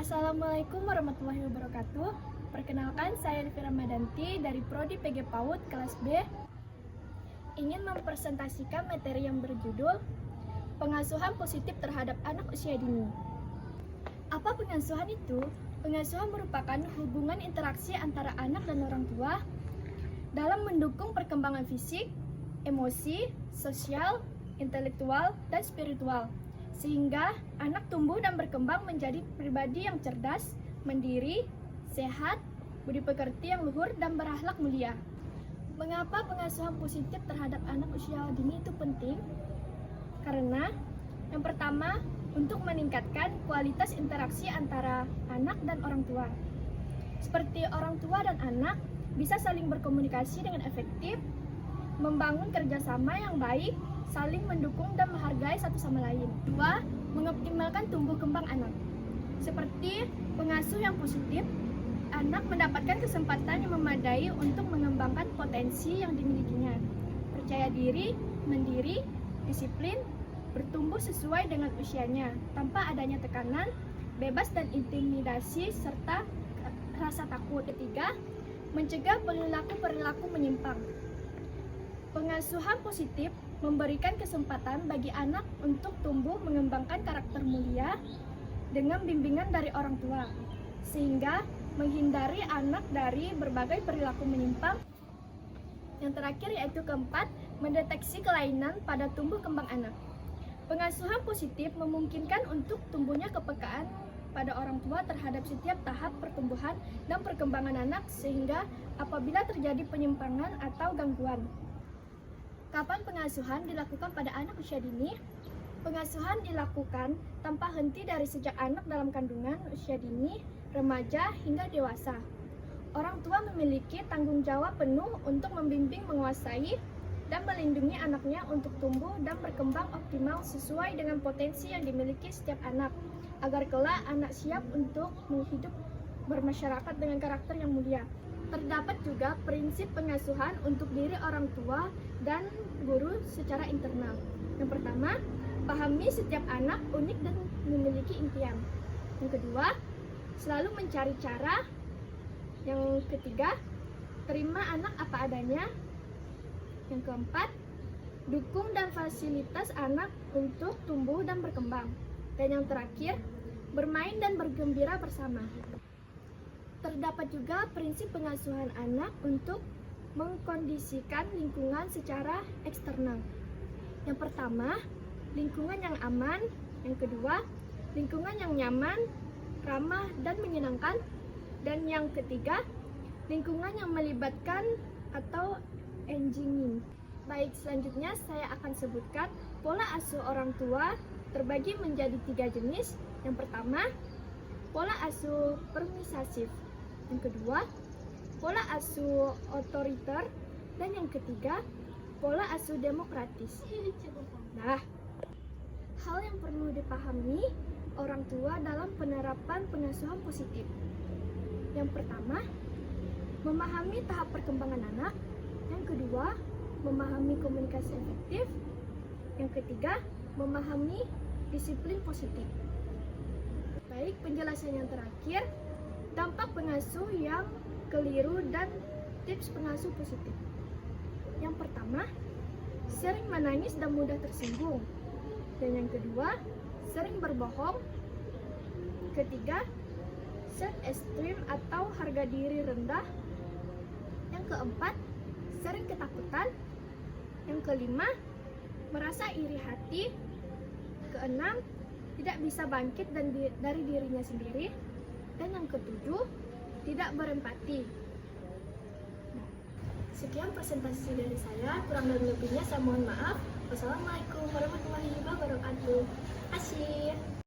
Assalamualaikum warahmatullahi wabarakatuh. Perkenalkan, saya Elvi Ramadanti dari Prodi PG PAUD kelas B. Ingin mempresentasikan materi yang berjudul Pengasuhan Positif Terhadap Anak Usia Dini. Apa pengasuhan itu? Pengasuhan merupakan hubungan interaksi antara anak dan orang tua dalam mendukung perkembangan fisik, emosi, sosial, intelektual, dan spiritual, sehingga anak tumbuh dan berkembang menjadi pribadi yang cerdas, mandiri, sehat, budi pekerti yang luhur, dan berakhlak mulia. Mengapa pengasuhan positif terhadap anak usia dini itu penting? Karena yang pertama, untuk meningkatkan kualitas interaksi antara anak dan orang tua. Seperti orang tua dan anak bisa saling berkomunikasi dengan efektif, membangun kerjasama yang baik, saling mendukung dan menghargai satu sama lain. Dua, mengoptimalkan tumbuh kembang anak. Seperti pengasuh yang positif, anak mendapatkan kesempatan yang memadai untuk mengembangkan potensi yang dimilikinya. Percaya diri, mandiri, disiplin, bertumbuh sesuai dengan usianya, tanpa adanya tekanan, bebas dan intimidasi, serta rasa takut. Ketiga, mencegah perilaku-perilaku menyimpang. Pengasuhan positif memberikan kesempatan bagi anak untuk tumbuh mengembangkan karakter mulia dengan bimbingan dari orang tua, sehingga menghindari anak dari berbagai perilaku menyimpang. Yang terakhir yaitu keempat, mendeteksi kelainan pada tumbuh kembang anak. Pengasuhan positif memungkinkan untuk tumbuhnya kepekaan pada orang tua terhadap setiap tahap pertumbuhan dan perkembangan anak, sehingga apabila terjadi penyimpangan atau gangguan. Kapan pengasuhan dilakukan pada anak usia dini? Pengasuhan dilakukan tanpa henti dari sejak anak dalam kandungan, usia dini, remaja, hingga dewasa. Orang tua memiliki tanggung jawab penuh untuk membimbing, menguasai, dan melindungi anaknya untuk tumbuh dan berkembang optimal sesuai dengan potensi yang dimiliki setiap anak, agar kelak anak siap untuk menghidup bermasyarakat dengan karakter yang mulia. Terdapat juga prinsip pengasuhan untuk diri orang tua dan guru secara internal. Yang pertama, pahami setiap anak unik dan memiliki impian. Yang kedua, selalu mencari cara. Yang ketiga, terima anak apa adanya. Yang keempat, dukung dan fasilitas anak untuk tumbuh dan berkembang. Dan yang terakhir, bermain dan bergembira bersama. Terdapat juga prinsip pengasuhan anak untuk mengkondisikan lingkungan secara eksternal. Yang pertama, lingkungan yang aman. Yang kedua, lingkungan yang nyaman, ramah, dan menyenangkan. Dan yang ketiga, lingkungan yang melibatkan atau engaging. Baik, selanjutnya saya akan sebutkan pola asuh orang tua terbagi menjadi 3 jenis. Yang pertama, pola asuh permisasif. Yang kedua, pola asuh otoriter. Dan yang ketiga, pola asuh demokratis. Nah, hal yang perlu dipahami orang tua dalam penerapan pengasuhan positif. Yang pertama, memahami tahap perkembangan anak. Yang kedua, memahami komunikasi efektif. Yang ketiga, memahami disiplin positif. Baik, penjelasan yang terakhir, dampak pengasuh yang keliru dan tips pengasuh positif. Yang pertama, sering menangis dan mudah tersinggung. Dan yang kedua, sering berbohong. Ketiga, self-esteem atau harga diri rendah. Yang keempat, sering ketakutan. Yang kelima, merasa iri hati. Keenam, tidak bisa bangkit dari dirinya sendiri. Dan yang ketujuh, tidak berempati. Sekian presentasi dari saya, kurang dan lebihnya saya mohon maaf. Wassalamualaikum warahmatullahi wabarakatuh. Asyik.